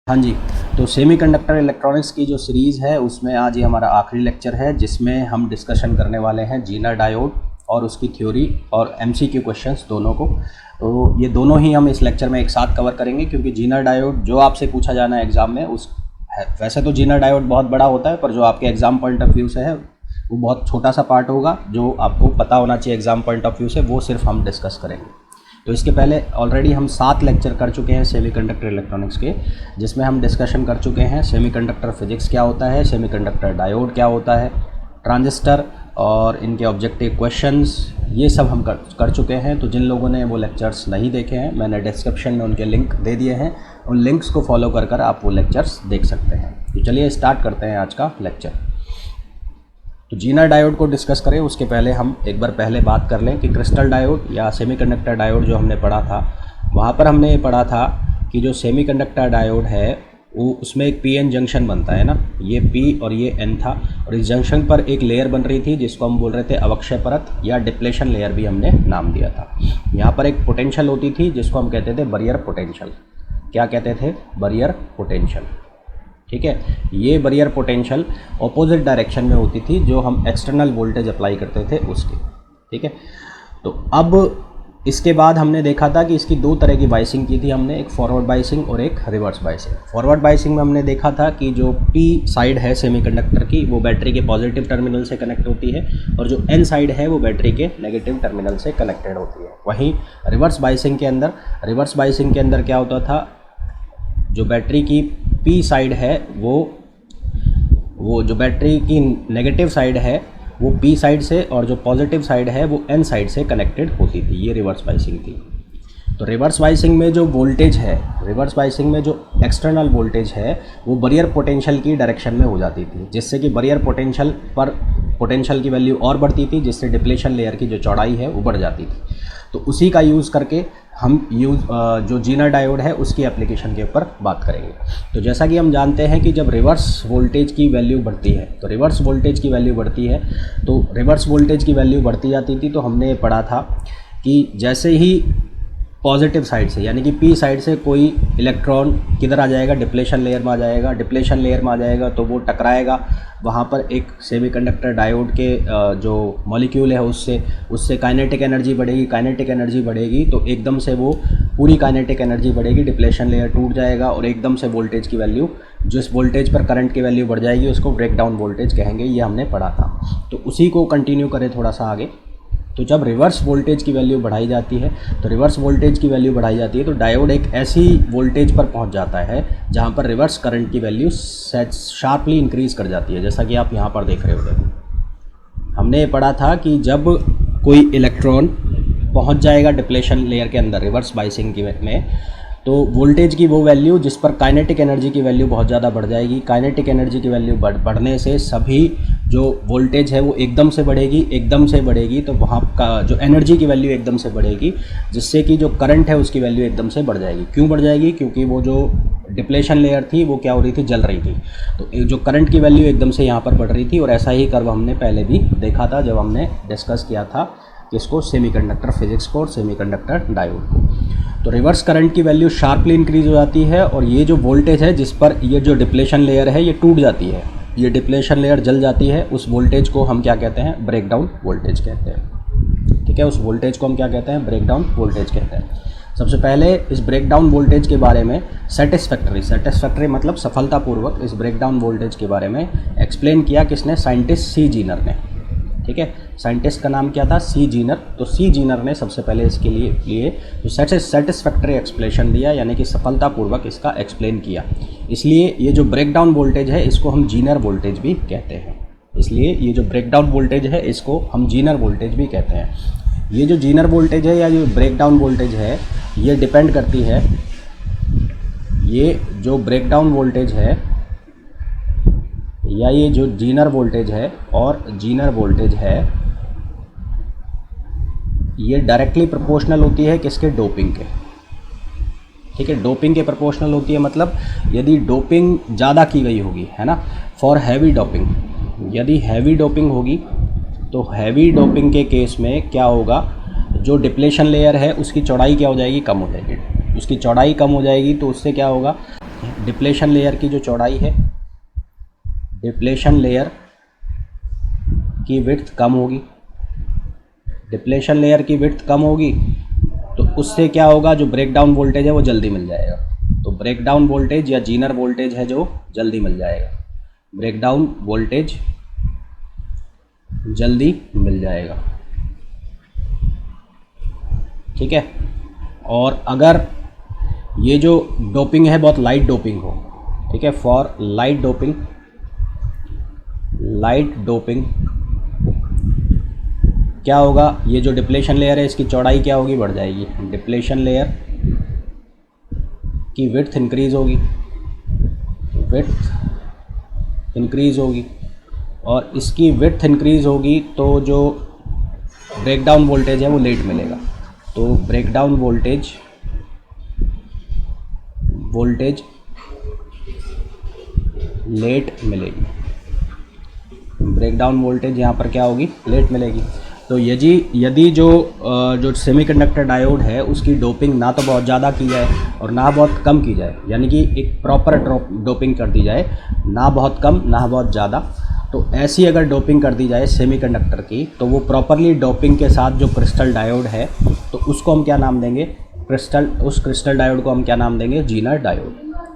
हाँ जी, तो semiconductor electronics की जो सीरीज़ है उसमें आज ये हमारा आखिरी लेक्चर है, जिसमें हम डिस्कशन करने वाले हैं जीनर डायोड और उसकी थ्योरी और एमसीक्यू क्वेश्चंस दोनों को। तो ये दोनों ही हम इस लेक्चर में एक साथ कवर करेंगे, क्योंकि जीनर डायोड जो आपसे पूछा जाना है एग्ज़ाम में उस है। वैसे तो जीनर डायोड बहुत बड़ा होता है, पर जो आपके एग्ज़ाम पॉइंट ऑफ व्यू से है वो बहुत छोटा सा पार्ट होगा। जो आपको पता होना चाहिए एग्ज़ाम पॉइंट ऑफ व्यू से, वो सिर्फ हम डिस्कस करेंगे। तो इसके पहले ऑलरेडी हम 7 लेक्चर कर चुके हैं सेमीकंडक्टर इलेक्ट्रॉनिक्स के, जिसमें हम डिस्कशन कर चुके हैं सेमीकंडक्टर फिजिक्स क्या होता है, सेमीकंडक्टर डायोड क्या होता है, ट्रांजिस्टर और इनके ऑब्जेक्टिव क्वेश्चंस, ये सब हम कर चुके हैं। तो जिन लोगों ने वो लेक्चर्स नहीं देखे हैं, मैंने डिस्क्रिप्शन में उनके लिंक दे दिए हैं, उन लिंक्स को फॉलो कर आप वो लेक्चर्स देख सकते हैं। तो चलिए स्टार्ट करते हैं आज का लेक्चर। तो जीनर डायोड को डिस्कस करें उसके पहले हम एक बार पहले बात कर लें कि क्रिस्टल डायोड या सेमीकंडक्टर डायोड जो हमने पढ़ा था, वहाँ पर हमने ये पढ़ा था कि जो सेमीकंडक्टर डायोड है वो उसमें एक पीएन जंक्शन बनता है ना, ये पी और ये एन था, और इस जंक्शन पर एक लेयर बन रही थी जिसको हम बोल रहे थे अवक्षय परत या डिप्लेशन लेयर भी हमने नाम दिया था। यहाँ पर एक पोटेंशियल होती थी जिसको हम कहते थे बैरियर पोटेंशियल। क्या कहते थे? Barrier potential. ठीक है, ये बैरियर पोटेंशियल ऑपोजिट डायरेक्शन में होती थी जो हम एक्सटर्नल वोल्टेज अप्लाई करते थे उसकी। ठीक है, तो अब इसके बाद हमने देखा था कि इसकी दो तरह की बाइसिंग की थी हमने, एक फॉरवर्ड बाइसिंग और एक रिवर्स बाइसिंग। फॉरवर्ड बाइसिंग में हमने देखा था कि जो पी साइड है सेमीकंडक्टर की वो बैटरी के पॉजिटिव टर्मिनल से कनेक्ट होती है, और जो एन साइड है वो बैटरी के नेगेटिव टर्मिनल से कनेक्टेड होती है। वहीं रिवर्स बाइसिंग के अंदर क्या होता था, जो बैटरी की पी साइड है वो जो बैटरी की नेगेटिव साइड है वो पी साइड से, और जो पॉजिटिव साइड है वो एन साइड से कनेक्टेड होती थी। ये रिवर्स बाइसिंग थी। तो रिवर्स बाइसिंग में जो वोल्टेज है, रिवर्स बाइसिंग में जो एक्सटर्नल वोल्टेज है वो बैरियर पोटेंशियल की डायरेक्शन में हो जाती थी, जिससे कि बैरियर पोटेंशियल पर पोटेंशियल की वैल्यू और बढ़ती थी, जिससे डिप्लेशन लेयर की जो चौड़ाई है वो बढ़ जाती थी। तो उसी का यूज़ करके हम जो जीनर डायोड है उसकी एप्लीकेशन के ऊपर बात करेंगे। तो जैसा कि हम जानते हैं कि जब रिवर्स वोल्टेज की वैल्यू बढ़ती है तो रिवर्स वोल्टेज की वैल्यू बढ़ती जाती थी। तो हमने पढ़ा था कि जैसे ही पॉजिटिव साइड से यानी कि पी साइड से कोई इलेक्ट्रॉन किधर आ जाएगा, डिप्लेशन लेयर में आ जाएगा। डिप्लेशन लेयर में आ जाएगा तो वो टकराएगा, वहाँ पर एक सेमीकंडक्टर डायोड के जो मॉलिक्यूल है उससे काइनेटिक एनर्जी बढ़ेगी तो एकदम से वो पूरी काइनेटिक एनर्जी बढ़ेगी, डिप्लेशन लेयर टूट जाएगा और एकदम से वोल्टेज की वैल्यू, जिस वोल्टेज पर करंट की वैल्यू बढ़ जाएगी उसको ब्रेकडाउन वोल्टेज कहेंगे। ये हमने पढ़ा था। तो उसी को कंटिन्यू करें थोड़ा सा आगे। तो जब रिवर्स वोल्टेज की वैल्यू बढ़ाई जाती है तो डायोड एक ऐसी वोल्टेज पर पहुंच जाता है जहां पर रिवर्स करंट की वैल्यू शार्पली इंक्रीज़ कर जाती है, जैसा कि आप यहां पर देख रहे हो। देखो, हमने पढ़ा था कि जब कोई इलेक्ट्रॉन पहुंच जाएगा डिप्लेशन लेयर के अंदर रिवर्स बाइसिंग में, तो वोल्टेज की वो वैल्यू जिस पर काइनेटिक एनर्जी की वैल्यू बहुत ज़्यादा बढ़ जाएगी। काइनेटिक एनर्जी की वैल्यू बढ़ने से सभी जो वोल्टेज है वो एकदम से बढ़ेगी, तो वहाँ का जो एनर्जी की वैल्यू एकदम से बढ़ेगी, जिससे कि जो करंट है उसकी वैल्यू एकदम से बढ़ जाएगी। क्यों बढ़ जाएगी? क्योंकि वो जो डिप्लेशन लेयर थी वो क्या हो रही थी, जल रही थी। तो जो करंट की वैल्यू एकदम से यहाँ पर बढ़ रही थी, और ऐसा ही कर्व हमने पहले भी देखा था जब हमने डिस्कस किया था किसको, सेमीकंडक्टर फिजिक्स को और सेमीकंडक्टर डायोड को। तो रिवर्स करंट की वैल्यू शार्पली इंक्रीज हो जाती है, और ये जो वोल्टेज है जिस पर ये जो डिप्लेशन लेयर है ये टूट जाती है, ये डिप्लेशन लेयर जल जाती है, उस वोल्टेज को हम क्या कहते हैं, ब्रेकडाउन वोल्टेज कहते हैं। ठीक है, उस वोल्टेज को हम क्या कहते हैं, ब्रेकडाउन वोल्टेज कहते हैं। सबसे पहले इस ब्रेकडाउन वोल्टेज के बारे में सेटिस्फैक्टरी मतलब सफलतापूर्वक इस ब्रेकडाउन वोल्टेज के बारे में एक्सप्लेन किया किसने, साइंटिस्ट सी जीनर ने। ठीक है, साइंटिस्ट का नाम क्या था, सी जीनर। तो सी जीनर ने सबसे पहले इसके लिए तो सेटिस्फैक्टरी एक्सप्लेनेशन दिया, यानी कि सफलतापूर्वक इसका एक्सप्लेन किया। इसलिए ये जो ब्रेकडाउन वोल्टेज है इसको हम जीनर वोल्टेज भी कहते हैं। ये जो जीनर वोल्टेज भी कहते हैं। ये जो जीनर वोल्टेज है या जो ब्रेकडाउन वोल्टेज है ये डिपेंड करती है, ये जो ब्रेकडाउन वोल्टेज है या ये जो जीनर वोल्टेज है और जीनर वोल्टेज है ये डायरेक्टली प्रोपोर्शनल होती है किसके, डोपिंग के। ठीक है, डोपिंग के प्रोपोर्शनल होती है, मतलब यदि डोपिंग ज़्यादा की गई होगी, है ना, फॉर हैवी डोपिंग, यदि हैवी डोपिंग होगी तो हैवी डोपिंग के केस में क्या होगा, जो डिप्लेशन लेयर है उसकी चौड़ाई क्या हो जाएगी, कम हो जाएगी। उसकी चौड़ाई कम हो जाएगी तो उससे क्या होगा, डिप्लेशन लेयर की जो चौड़ाई है, डिप्लेशन लेयर की विड्थ कम होगी, डिप्लेशन लेयर की विड्थ कम होगी तो उससे क्या होगा, जो ब्रेकडाउन वोल्टेज है वो जल्दी मिल जाएगा। तो ब्रेकडाउन वोल्टेज या जीनर वोल्टेज है जो जल्दी मिल जाएगा, ब्रेकडाउन वोल्टेज जल्दी मिल जाएगा, ठीक है। और अगर ये जो डोपिंग है बहुत लाइट डोपिंग हो, ठीक है, for light doping, light doping क्या होगा, ये जो डिप्लेशन लेयर है इसकी चौड़ाई क्या होगी, बढ़ जाएगी, डिप्लेशन लेयर की विड्थ इंक्रीज होगी, विड्थ इंक्रीज होगी, और इसकी विड्थ इंक्रीज होगी तो जो ब्रेकडाउन वोल्टेज है वो लेट मिलेगा। तो ब्रेकडाउन वोल्टेज लेट मिलेगी, ब्रेकडाउन वोल्टेज यहाँ पर क्या होगी, लेट मिलेगी। तो यदि जो सेमीकंडक्टर डायोड है उसकी डोपिंग ना तो बहुत ज़्यादा की जाए और ना बहुत कम की जाए, यानी कि एक प्रॉपर डोपिंग कर दी जाए, ना बहुत कम ना बहुत ज़्यादा, तो ऐसी अगर डोपिंग कर दी जाए सेमीकंडक्टर की, तो वो प्रॉपरली डोपिंग के साथ जो क्रिस्टल डायोड है तो उसको हम क्या नाम देंगे, उस क्रिस्टल डायोड को हम क्या नाम देंगे, जीनर डायोड,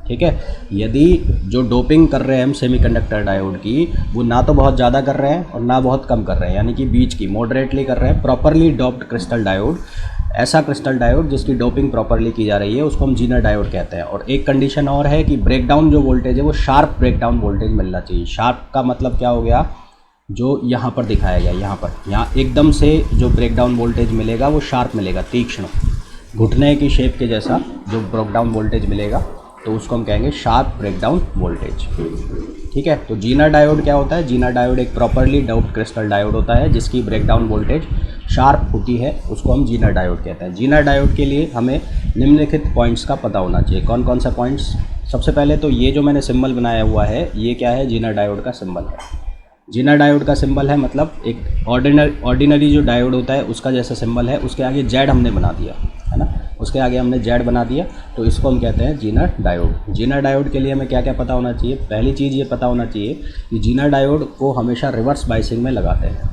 ठीक है। यदि जो डोपिंग कर रहे हैं हम सेमीकंडक्टर डायोड की, वो ना तो बहुत ज़्यादा कर रहे हैं और ना बहुत कम कर रहे हैं, यानी कि बीच की मॉडरेटली कर रहे हैं, प्रॉपरली डोप्ड क्रिस्टल डायोड, ऐसा क्रिस्टल डायोड जिसकी डोपिंग प्रॉपरली की जा रही है उसको हम जीनर डायोड कहते हैं। और एक कंडीशन और है कि ब्रेकडाउन जो वोल्टेज है वो शार्प ब्रेकडाउन वोल्टेज मिलना चाहिए। शार्प का मतलब क्या हो गया, जो यहाँ पर दिखाया गया, यहाँ एकदम से जो ब्रेकडाउन वोल्टेज मिलेगा वो शार्प मिलेगा, तीक्ष्ण, घुटने की शेप के जैसा जो ब्रेकडाउन वोल्टेज मिलेगा, तो उसको हम कहेंगे शार्प ब्रेकडाउन वोल्टेज, ठीक है। तो जीनर डायोड क्या होता है, जीनर डायोड एक प्रॉपरली डोप्ड क्रिस्टल डायोड होता है जिसकी ब्रेकडाउन वोल्टेज शार्प होती है, उसको हम जीनर डायोड कहते हैं। जीनर डायोड के लिए हमें निम्नलिखित पॉइंट्स का पता होना चाहिए। कौन कौन सा पॉइंट्स, सबसे पहले तो ये जो मैंने सिंबल बनाया हुआ है ये क्या है, जीनर डायोड का सिंबल है। जीनर डायोड का सिंबल है मतलब एक ऑर्डिनरी जो डायोड होता है उसका जैसा सिंबल है, उसके आगे जेड हमने बना दिया है ना, उसके आगे हमने जेड बना दिया, तो इसको हम कहते हैं जीनर डायोड। जीनर डायोड के लिए हमें क्या क्या पता होना चाहिए, पहली चीज़ ये पता होना चाहिए कि जीनर डायोड को हमेशा रिवर्स बाइसिंग में लगाते हैं।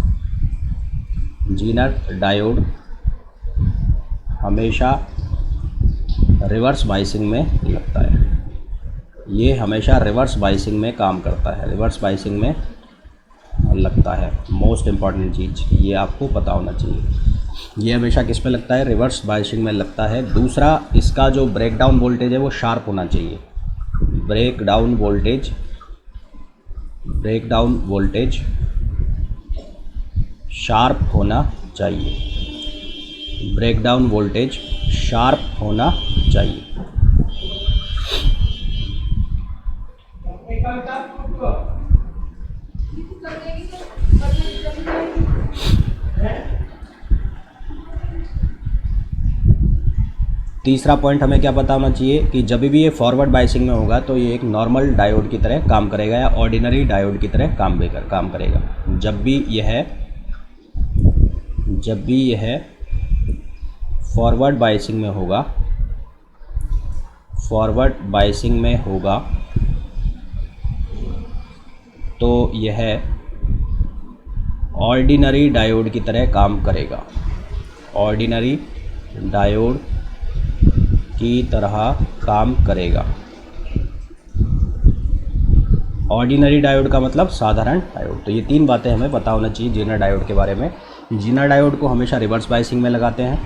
जीनर डायोड हमेशा रिवर्स बाइसिंग में लगता है, ये हमेशा रिवर्स बाइसिंग में काम करता है, रिवर्स बाइसिंग में लगता है। मोस्ट इम्पॉर्टेंट चीज़ ये आपको पता होना चाहिए, ये हमेशा किस पे लगता है, रिवर्स बाइसिंग में लगता है। दूसरा, इसका जो ब्रेकडाउन वोल्टेज है वो शार्प होना चाहिए, ब्रेकडाउन वोल्टेज शार्प होना चाहिए, ब्रेकडाउन वोल्टेज शार्प होना चाहिए। तीसरा पॉइंट हमें क्या पता होना चाहिए कि जब भी ये फॉरवर्ड बाइसिंग में होगा तो ये एक नॉर्मल डायोड की तरह काम करेगा या ऑर्डिनरी डायोड की तरह काम करेगा। जब भी यह फॉरवर्ड बाइसिंग में होगा तो यह ऑर्डिनरी डायोड की तरह काम करेगा, ऑर्डिनरी डायोड की तरह काम करेगा। ऑर्डिनरी डायोड का मतलब साधारण डायोड। तो ये तीन बातें हमें पता होना चाहिए जीनर डायोड के बारे में। जीनर डायोड को हमेशा रिवर्स बाइसिंग में लगाते हैं,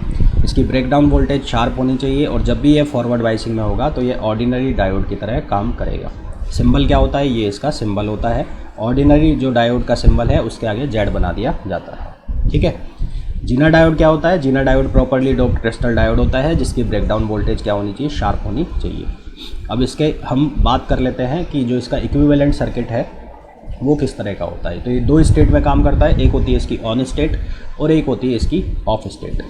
इसकी ब्रेकडाउन वोल्टेज शार्प होनी चाहिए और जब भी ये फॉरवर्ड बाइसिंग में होगा तो ये ऑर्डिनरी डायोड की तरह काम करेगा। सिंबल क्या होता है, ये इसका सिंबल होता है। ऑर्डिनरी जो डायोड का सिंबल है उसके आगे जेड बना दिया जाता है, ठीक है। जीनर डायोड क्या होता है, Zener diode properly doped crystal diode होता है जिसकी ब्रेकडाउन वोल्टेज क्या होनी चाहिए, शार्प होनी चाहिए। अब इसके हम बात कर लेते हैं कि जो इसका इक्विवेलेंट सर्किट है वो किस तरह का होता है। तो ये दो स्टेट में काम करता है, एक होती है इसकी ऑन स्टेट और एक होती है इसकी ऑफ स्टेट।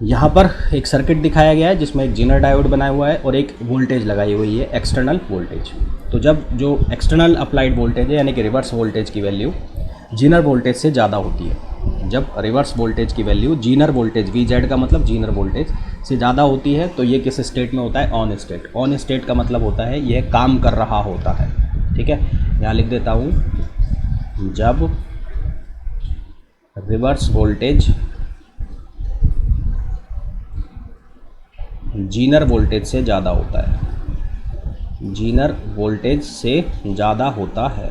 यहाँ पर एक सर्किट दिखाया गया है जिसमें एक जीनर डायोड बनाया हुआ है और एक वोल्टेज लगाई हुई है, एक्सटर्नल वोल्टेज। तो जब जो एक्सटर्नल अप्लाइड वोल्टेज है यानी कि रिवर्स वोल्टेज की वैल्यू जीनर वोल्टेज से ज़्यादा होती है, जब रिवर्स वोल्टेज की वैल्यू जीनर वोल्टेज VZ का मतलब जीनर वोल्टेज से ज़्यादा होती है तो ये किस स्टेट में होता है, ऑन स्टेट। ऑन स्टेट का मतलब होता है यह काम कर रहा होता है। ठीक है, यहाँ लिख देता हूँ, जब रिवर्स वोल्टेज जीनर वोल्टेज से ज़्यादा होता है, जीनर वोल्टेज से ज़्यादा होता है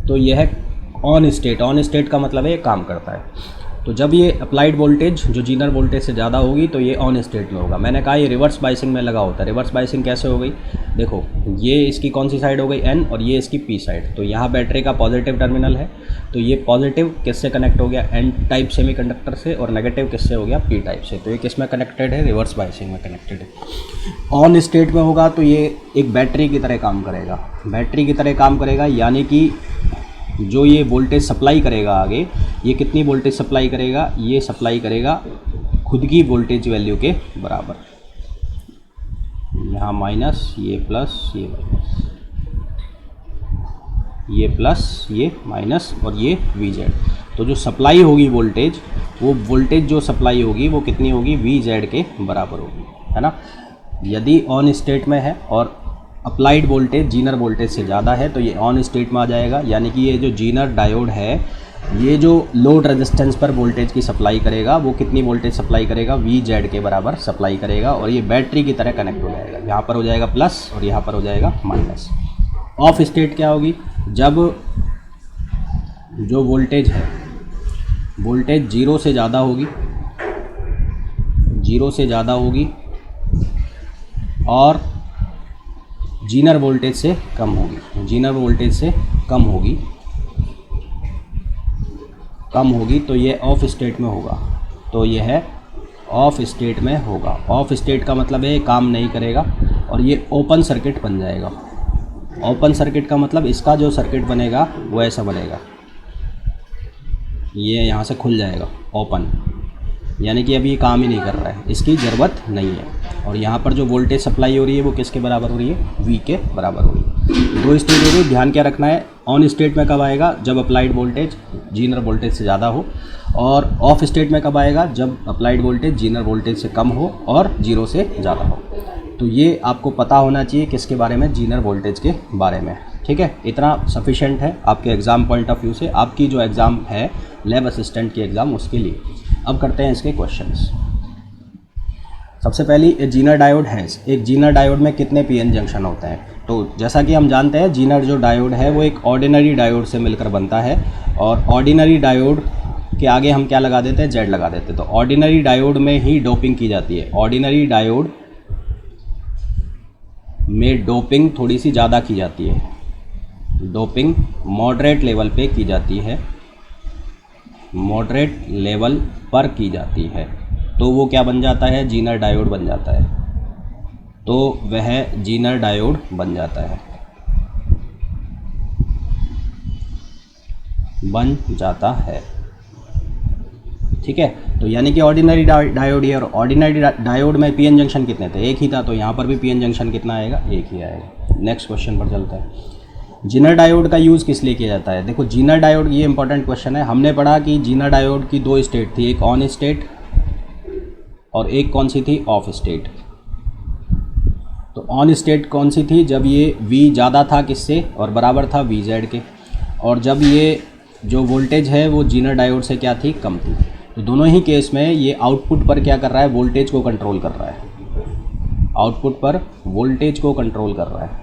तो यह ऑन स्टेट, ऑन स्टेट का मतलब है ये काम करता है। तो जब ये अप्लाइड वोल्टेज जो जीनर वोल्टेज से ज़्यादा होगी तो ये ऑन स्टेट में होगा। मैंने कहा ये रिवर्स बाइसिंग में लगा होता है। रिवर्स बाइसिंग कैसे हो गई, देखो ये इसकी कौन सी साइड हो गई N और ये इसकी P साइड। तो यहाँ बैटरी का पॉजिटिव टर्मिनल है तो ये पॉजिटिव किससे कनेक्ट हो गया, N टाइप सेमीकंडक्टर से, और नेगेटिव किससे हो गया, P टाइप से। तो ये किस में कनेक्टेड है, रिवर्स बाइसिंग में कनेक्टेड है। ऑन स्टेट में होगा तो ये एक बैटरी की तरह काम करेगा, बैटरी की तरह काम करेगा, यानी कि जो ये वोल्टेज सप्लाई करेगा आगे, ये कितनी वोल्टेज सप्लाई करेगा, ये सप्लाई करेगा खुद की वोल्टेज वैल्यू के बराबर। यहाँ माइनस, ये प्लस, ये माइनस, ये प्लस, ये माइनस और ये VZ। तो जो सप्लाई होगी वोल्टेज, वो वोल्टेज जो सप्लाई होगी वो कितनी होगी, VZ के बराबर होगी, है ना। यदि ऑन स्टेट में है और अप्लाइड वोल्टेज जीनर वोल्टेज से ज़्यादा है तो ये ऑन स्टेट में आ जाएगा, यानी कि ये जो जीनर डायोड है ये जो लोड रेजिस्टेंस पर वोल्टेज की सप्लाई करेगा वो कितनी वोल्टेज सप्लाई करेगा, VZ के बराबर सप्लाई करेगा, और ये बैटरी की तरह कनेक्ट हो जाएगा। यहाँ पर हो जाएगा प्लस और यहाँ पर हो जाएगा माइनस। ऑफ स्टेट क्या होगी, जब जो वोल्टेज है, वोल्टेज जीरो से ज़्यादा होगी, जीरो से ज़्यादा होगी और जीनर वोल्टेज से कम होगी, जीनर वोल्टेज से कम होगी, कम होगी तो ये ऑफ स्टेट में होगा। तो ये है ऑफ स्टेट में होगा। ऑफ स्टेट का मतलब है काम नहीं करेगा और ये ओपन सर्किट बन जाएगा। ओपन सर्किट का मतलब इसका जो सर्किट बनेगा वो ऐसा बनेगा, ये यहाँ से खुल जाएगा ओपन, यानी कि अभी ये काम ही नहीं कर रहा है, इसकी ज़रूरत नहीं है। और यहाँ पर जो वोल्टेज सप्लाई हो रही है वो किसके बराबर हो रही है, V के बराबर हो रही है। दो स्टेट हो रही है, ध्यान क्या रखना है, ऑन स्टेट में कब आएगा, जब अप्लाइड वोल्टेज जीनर वोल्टेज से ज़्यादा हो, और ऑफ स्टेट में कब आएगा, जब अप्लाइड वोल्टेज जीनर वोल्टेज से कम हो और जीरो से ज़्यादा हो। तो ये आपको पता होना चाहिए किसके बारे में, जीनर वोल्टेज के बारे में। ठीक है, इतना सफिशेंट है आपके एग्ज़ाम पॉइंट ऑफ व्यू से, आपकी जो एग्ज़ाम है लैब असिस्टेंट की एग्ज़ाम उसके लिए। अब करते हैं इसके क्वेश्चंस। सबसे पहली जीनर डायोड है, एक जीनर डायोड में कितने PN जंक्शन होते हैं। तो जैसा कि हम जानते हैं जीनर जो डायोड है वो एक ऑर्डिनरी डायोड से मिलकर बनता है, और ऑर्डिनरी डायोड के आगे हम क्या लगा देते हैं, Z लगा देते हैं। तो ऑर्डिनरी डायोड में ही डोपिंग की जाती है, ऑर्डिनरी डायोड में डोपिंग थोड़ी सी ज़्यादा की जाती है, डोपिंग मॉडरेट लेवल पे की जाती है, मॉडरेट लेवल पर की जाती है, तो वो क्या बन जाता है, जीनर डायोड बन जाता है। तो वह जीनर डायोड बन जाता है, बन जाता है। ठीक है, तो यानी कि ऑर्डिनरी डायोड है, और ऑर्डिनरी डायोड में PN जंक्शन कितने थे, एक ही था, तो यहाँ पर भी PN जंक्शन कितना आएगा, एक ही आएगा। नेक्स्ट क्वेश्चन पर चलते हैं। जीनर डायोड का यूज़ किस लिए किया जाता है। देखो जीनर डायोड, ये इंपॉर्टेंट क्वेश्चन है। हमने पढ़ा कि जीनर डायोड की दो स्टेट थी, एक ऑन स्टेट और एक कौन सी थी, ऑफ स्टेट। तो ऑन स्टेट कौन सी थी, जब ये V ज़्यादा था किससे और बराबर था VZ के, और जब ये जो वोल्टेज है वो जीनर डायोड से क्या थी, कम थी। तो दोनों ही केस में ये आउटपुट पर क्या कर रहा है, वोल्टेज को कंट्रोल कर रहा है, आउटपुट पर वोल्टेज को कंट्रोल कर रहा है।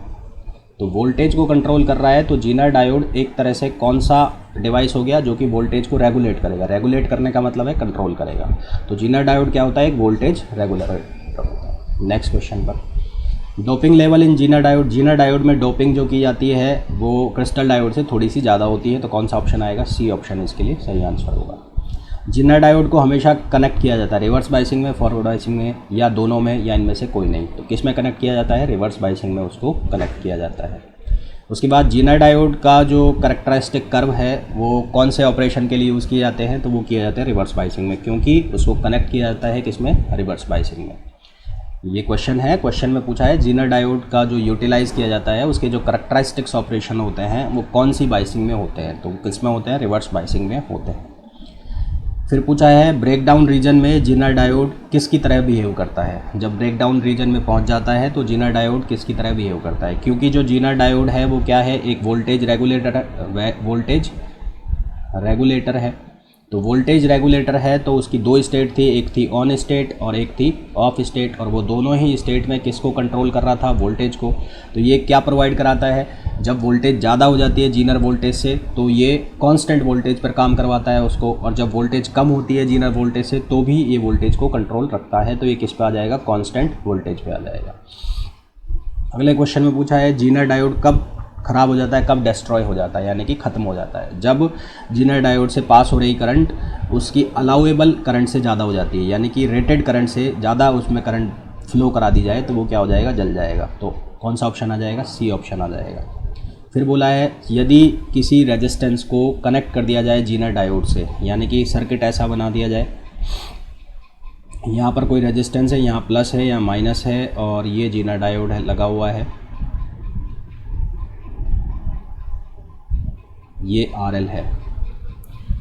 तो वोल्टेज को कंट्रोल कर रहा है तो जीनर डायोड एक तरह से कौन सा डिवाइस हो गया जो कि वोल्टेज को रेगुलेट करेगा। रेगुलेट करने का मतलब है कंट्रोल करेगा। तो जीनर डायोड क्या होता है, एक वोल्टेज रेगुलेटर होता है। नेक्स्ट क्वेश्चन पर, doping level in Zener diode. Zener diode में डोपिंग जो की जाती है वो क्रिस्टल डायोड से थोड़ी सी ज़्यादा होती है। तो कौन सा ऑप्शन आएगा, C ऑप्शन इसके लिए सही आंसर होगा। जीनर डायोड को हमेशा कनेक्ट किया जाता है रिवर्स बाइसिंग में, फॉरवर्ड बाइसिंग में, या दोनों में, या इनमें से कोई नहीं। तो किस में कनेक्ट किया जाता है, रिवर्स बाइसिंग में उसको कनेक्ट किया जाता है। उसके बाद जीनर डायोड का जो कैरेक्टरिस्टिक कर्व है वो कौन से ऑपरेशन के लिए यूज़ किए जाते हैं, तो वो किए जाते हैं रिवर्स बाइसिंग में, क्योंकि उसको कनेक्ट किया जाता है किसमें, रिवर्स बाइसिंग में। ये क्वेश्चन है, क्वेश्चन में पूछा है जीनर डायोड का जो यूटिलाइज़ किया जाता है उसके जो करेक्टरिस्टिक्स ऑपरेशन होते हैं वो कौन सी बाइसिंग में होते हैं, तो किस में होते हैं, रिवर्स बाइसिंग में होते हैं। फिर पूछा है ब्रेकडाउन रीजन में जीनर डायोड किसकी तरह बिहेव करता है। जब ब्रेकडाउन रीजन में पहुंच जाता है तो जीनर डायोड किसकी तरह बिहेव करता है, क्योंकि जो जीनर डायोड है वो क्या है, एक वोल्टेज रेगुलेटर है। तो वोल्टेज रेगुलेटर है तो उसकी दो स्टेट थी, एक थी ऑन स्टेट और एक थी ऑफ स्टेट, और वो दोनों ही स्टेट में किसको कंट्रोल कर रहा था, वोल्टेज को। तो ये क्या प्रोवाइड कराता है, जब वोल्टेज ज़्यादा हो जाती है जीनर वोल्टेज से तो ये कांस्टेंट वोल्टेज पर काम करवाता है उसको, और जब वोल्टेज कम होती है जीनर वोल्टेज से तो भी ये वोल्टेज को कंट्रोल रखता है। तो ये किस पे आ जाएगा, कांस्टेंट वोल्टेज पे आ जाएगा। अगले क्वेश्चन में पूछा है जीनर डायोड कब ख़राब हो जाता है, कब डिस्ट्रॉय हो जाता है, यानी कि ख़त्म हो जाता है। जब जीनर डायोड से पास हो रही करंट उसकी अलाउएबल करंट से ज़्यादा हो जाती है, यानी कि रेटेड करंट से ज़्यादा उसमें करंट फ्लो करा दी जाए तो वो क्या हो जाएगा, जल जाएगा। तो कौन सा ऑप्शन आ जाएगा, सी ऑप्शन आ जाएगा। फिर बोला है यदि किसी रेजिस्टेंस को कनेक्ट कर दिया जाए जीनर डायोड से, यानी कि सर्किट ऐसा बना दिया जाए, यहाँ पर कोई रेजिस्टेंस है, यहाँ प्लस है या माइनस है, और ये जीनर डायोड है लगा हुआ है, ये RL है।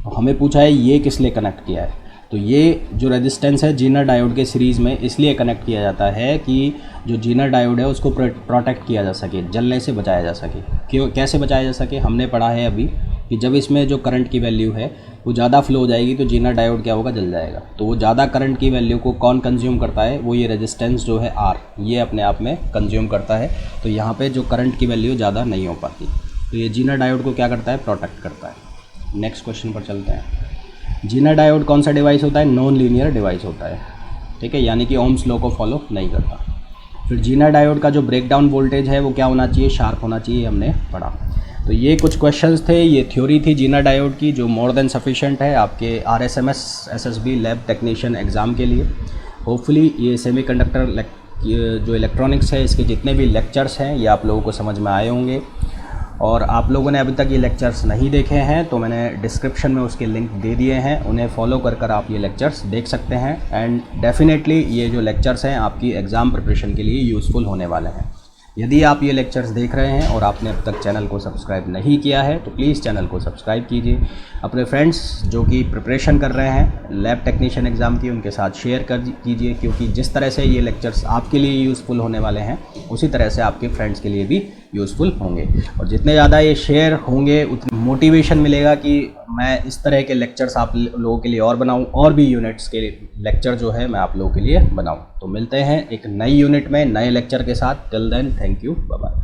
तो हमें पूछा है ये किस लिए कनेक्ट किया है, तो ये जो रेजिस्टेंस है जीनर डायोड के सीरीज़ में इसलिए कनेक्ट किया जाता है कि जो जीनर डायोड है उसको प्रोटेक्ट किया जा सके, जलने से बचाया जा सके। क्यों, कैसे बचाया जा सके, हमने पढ़ा है अभी कि जब इसमें जो करंट की वैल्यू है वो ज़्यादा फ्लो हो जाएगी तो जीनर डायोड क्या होगा, जल जाएगा। तो वो ज़्यादा करंट की वैल्यू को कौन कंज्यूम करता है, वो ये रेजिस्टेंस जो है R, ये अपने आप में कंज्यूम करता है। तो यहाँ पर जो करंट की वैल्यू ज़्यादा नहीं हो पाती, तो ये जीनर डायोड को क्या करता है, प्रोटेक्ट करता है। नेक्स्ट क्वेश्चन पर चलते हैं। जीनर डायोड कौन सा डिवाइस होता है, नॉन लीनियर डिवाइस होता है, ठीक है, यानी कि ओम्स लॉ को फॉलो नहीं करता। फिर जीनर डायोड का जो ब्रेकडाउन वोल्टेज है वो क्या होना चाहिए, शार्प होना चाहिए, हमने पढ़ा। तो ये कुछ क्वेश्चंस थे, ये थ्योरी थी जीनर डायोड की जो मोर देन सफिशिएंट है आपके RSMS SSB lab technician exam के लिए। होपफुली ये सेमीकंडक्टर जो इलेक्ट्रॉनिक्स है इसके जितने भी लेक्चर्स हैं ये आप लोगों को समझ में आए होंगे। और आप लोगों ने अभी तक ये लेक्चर्स नहीं देखे हैं तो मैंने डिस्क्रिप्शन में उसके लिंक दे दिए हैं, उन्हें फॉलो कर आप ये लेक्चर्स देख सकते हैं। एंड डेफिनेटली ये जो लेक्चर्स हैं आपकी एग्ज़ाम प्रिपरेशन के लिए यूज़फुल होने वाले हैं। यदि आप ये लेक्चर्स देख रहे हैं और आपने अब तक चैनल को सब्सक्राइब नहीं किया है तो प्लीज़ चैनल को सब्सक्राइब कीजिए। अपने फ्रेंड्स जो कि प्रिपरेशन कर रहे हैं लैब टेक्नीशियन एग्ज़ाम की उनके साथ शेयर कीजिए, क्योंकि जिस तरह से ये लेक्चर्स आपके लिए यूज़फुल होने वाले हैं उसी तरह से आपके फ्रेंड्स के लिए भी यूज़फुल होंगे। और जितने ज़्यादा ये शेयर होंगे उतनी मोटिवेशन मिलेगा कि मैं इस तरह के लेक्चर्स आप लोगों के लिए और बनाऊं, और भी यूनिट्स के लेक्चर जो है मैं आप लोगों के लिए बनाऊं। तो मिलते हैं एक नई यूनिट में नए लेक्चर के साथ। Till then thank you, bye bye.